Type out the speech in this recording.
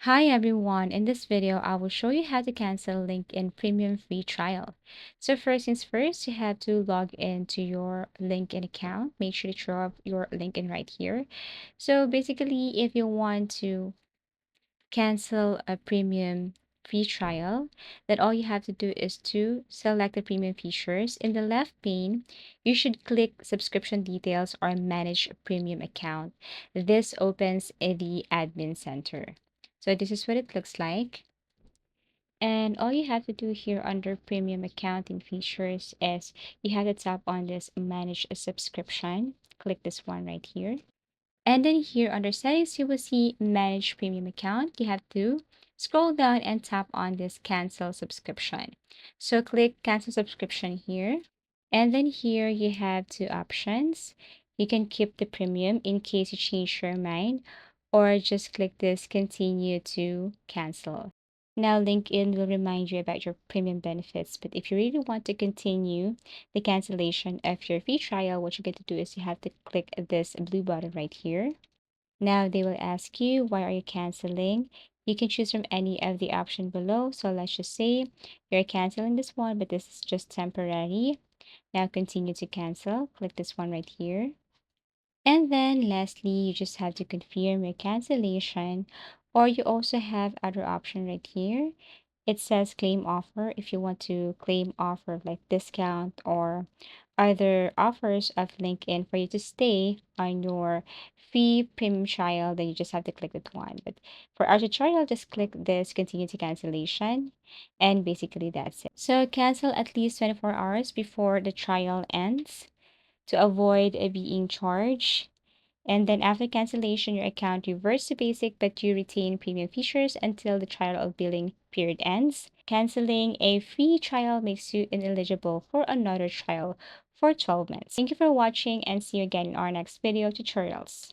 Hi everyone, in this video I will show you how to cancel LinkedIn Premium free trial. So first things first, you have to log into your LinkedIn account. Make sure to show up your LinkedIn right here. So basically, if you want to cancel a premium free trial, then all you have to do is to select the premium features. In the left pane, you should click subscription details or manage a premium account. This opens in the admin center. So this is what it looks like. And all you have to do here under premium accounting features is you have to tap on this manage a subscription. Click this one right here. And then here under settings, you will see manage premium account. You have to scroll down and tap on this cancel subscription. So click cancel subscription here. And then here you have two options. You can keep the premium in case you change your mind, or just click this continue to cancel. Now, LinkedIn will remind you about your premium benefits, but if you really want to continue the cancellation of your free trial, what you're going to do is you have to click this blue button right here. Now they will ask you, why are you canceling? You can choose from any of the option below. So let's just say you're canceling this one, but this is just temporary. Now continue to cancel. Click this one right here. And then lastly, you just have to confirm your cancellation, or you also have other option right here. It says claim offer if you want to claim offer like discount or other offers of LinkedIn for you to stay on your free premium trial, then you just have to click that one. But for our tutorial, just click this continue to cancellation, and basically that's it. So cancel at least 24 hours before the trial ends to avoid being charged. And then after cancellation, your account reverts to basic, but you retain premium features until the trial or billing period ends. Canceling a free trial makes you ineligible for another trial for 12 months. Thank you for watching and see you again in our next video tutorials.